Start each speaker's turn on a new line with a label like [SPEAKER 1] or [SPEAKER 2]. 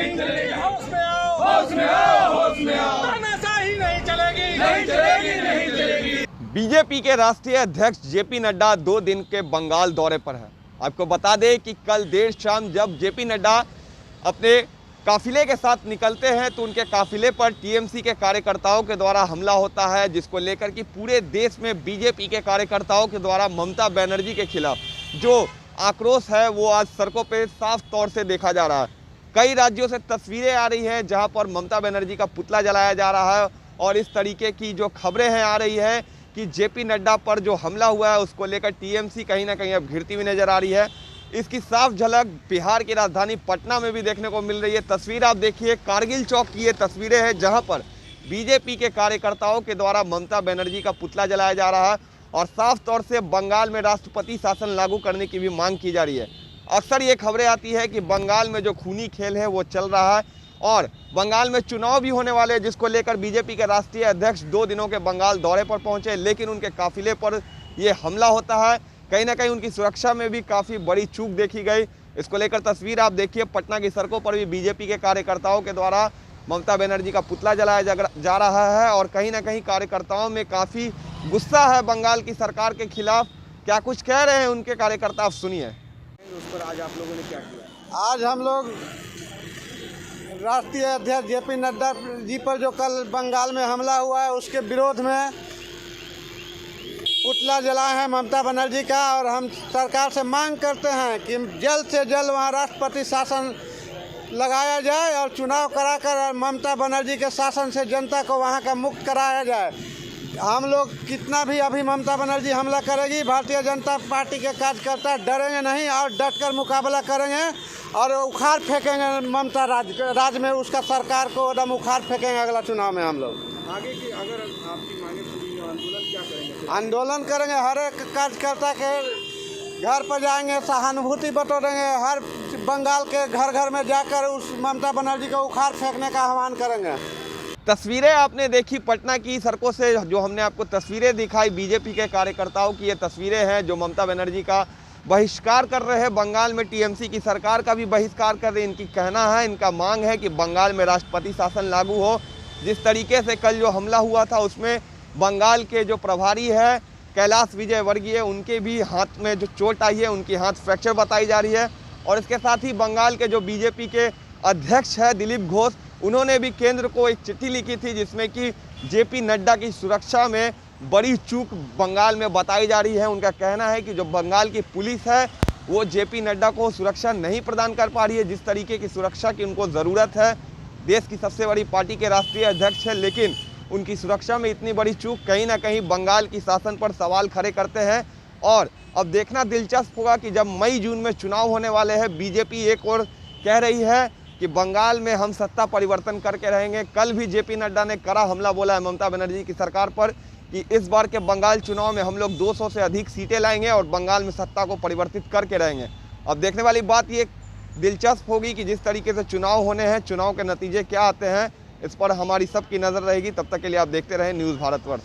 [SPEAKER 1] नहीं चलेगी। होश में आओ, होश में आओ, होश में आओ। तानाशाही नहीं चलेगी, नहीं चलेगी, नहीं चलेगी।
[SPEAKER 2] बीजेपी के राष्ट्रीय अध्यक्ष जेपी नड्डा 2 दिन के बंगाल दौरे पर है। आपको बता दें कि कल देर शाम जब जेपी नड्डा अपने काफिले के साथ निकलते हैं तो उनके काफिले पर टीएमसी के कार्यकर्ताओं के द्वारा हमला होता है, जिसको लेकर कि पूरे देश में बीजेपी के कार्यकर्ताओं के द्वारा ममता बनर्जी के खिलाफ जो आक्रोश है वो आज सड़कों पे साफ तौर से देखा जा रहा है। कई राज्यों से तस्वीरें आ रही हैं जहां पर ममता बनर्जी का पुतला जलाया जा रहा है और इस तरीके की जो खबरें हैं आ रही है कि जेपी नड्डा पर जो हमला हुआ है उसको लेकर टीएमसी कहीं ना कहीं अब घिरती हुई नजर आ रही है। इसकी साफ झलक बिहार की राजधानी पटना में भी देखने को मिल रही है। तस्वीर आप देखिए, कारगिल चौक की ये तस्वीरें हैं जहां पर बीजेपी के कार्यकर्ताओं के द्वारा ममता बनर्जी का पुतला जलाया जा रहा है और साफ तौर से बंगाल में राष्ट्रपति शासन लागू करने की भी मांग की जा रही है। अक्सर ये खबरें आती है कि बंगाल में जो खूनी खेल है वो चल रहा है और बंगाल में चुनाव भी होने वाले हैं, जिसको लेकर बीजेपी के राष्ट्रीय अध्यक्ष 2 दिनों के बंगाल दौरे पर पहुंचे, लेकिन उनके काफिले पर ये हमला होता है। कहीं ना कहीं उनकी सुरक्षा में भी काफ़ी बड़ी चूक देखी गई। इसको लेकर तस्वीर आप देखिए, पटना की सड़कों पर भी बीजेपी के कार्यकर्ताओं के द्वारा ममता बनर्जी का पुतला जलाया जा रहा है और कहीं ना कहीं कार्यकर्ताओं में काफ़ी गुस्सा है बंगाल की सरकार के खिलाफ। क्या कुछ कह रहे हैं उनके कार्यकर्ता, आप सुनिए।
[SPEAKER 1] उस पर आज आप लोगों ने क्या किया?
[SPEAKER 3] आज हम लोग राष्ट्रीय अध्यक्ष जेपी नड्डा जी पर जो कल बंगाल में हमला हुआ है उसके विरोध में पुतला जलाए हैं ममता बनर्जी का और हम सरकार से मांग करते हैं कि जल्द से जल्द वहाँ राष्ट्रपति शासन लगाया जाए और चुनाव कराकर ममता बनर्जी के शासन से जनता को वहाँ का मुक्त कराया जाए। हम लोग कितना भी अभी ममता बनर्जी हमला करेगी, भारतीय जनता पार्टी के कार्यकर्ता डरेंगे नहीं और डट कर मुकाबला करेंगे और उखाड़ फेंकेंगे ममता राज में उसका सरकार को एकदम उखाड़ फेंकेंगे अगला चुनाव में। हम लोग
[SPEAKER 1] आगे की अगर आपकी मांगे पूरी आंदोलन क्या करेंगे?
[SPEAKER 3] आंदोलन करेंगे, हर एक कार्यकर्ता के घर पर जाएंगे, सहानुभूति बटोरेंगे, हर बंगाल के घर घर में जाकर उस ममता बनर्जी को उखाड़ फेंकने का आह्वान करेंगे।
[SPEAKER 2] तस्वीरें आपने देखी पटना की सड़कों से, जो हमने आपको तस्वीरें दिखाई बीजेपी के कार्यकर्ताओं की, ये तस्वीरें हैं जो ममता बनर्जी का बहिष्कार कर रहे हैं। बंगाल में टीएमसी की सरकार का भी बहिष्कार कर रही है। इनकी कहना है, इनका मांग है कि बंगाल में राष्ट्रपति शासन लागू हो। जिस तरीके से कल जो हमला हुआ था उसमें बंगाल के जो प्रभारी है कैलाश विजयवर्गीय, उनके भी हाथ में जो चोट आई है, उनकी हाथ फ्रैक्चर बताई जा रही है। और इसके साथ ही बंगाल के जो बीजेपी के अध्यक्ष है दिलीप घोष, उन्होंने भी केंद्र को एक चिट्ठी लिखी थी जिसमें कि जेपी नड्डा की सुरक्षा में बड़ी चूक बंगाल में बताई जा रही है। उनका कहना है कि जो बंगाल की पुलिस है वो जेपी नड्डा को सुरक्षा नहीं प्रदान कर पा रही है जिस तरीके की सुरक्षा की उनको ज़रूरत है। देश की सबसे बड़ी पार्टी के राष्ट्रीय अध्यक्ष है, लेकिन उनकी सुरक्षा में इतनी बड़ी चूक कहीं ना कहीं बंगाल की शासन पर सवाल खड़े करते हैं। और अब देखना दिलचस्प होगा कि जब मई जून में चुनाव होने वाले हैं, बीजेपी एक और कह रही है कि बंगाल में हम सत्ता परिवर्तन करके रहेंगे। कल भी जेपी नड्डा ने कड़ा हमला बोला है ममता बनर्जी की सरकार पर कि इस बार के बंगाल चुनाव में हम लोग 200 से अधिक सीटें लाएंगे और बंगाल में सत्ता को परिवर्तित करके रहेंगे। अब देखने वाली बात ये दिलचस्प होगी कि जिस तरीके से चुनाव होने हैं, चुनाव के नतीजे क्या आते हैं, इस पर हमारी सबकी नज़र रहेगी। तब तक के लिए आप देखते रहें न्यूज़ भारतवर्ष।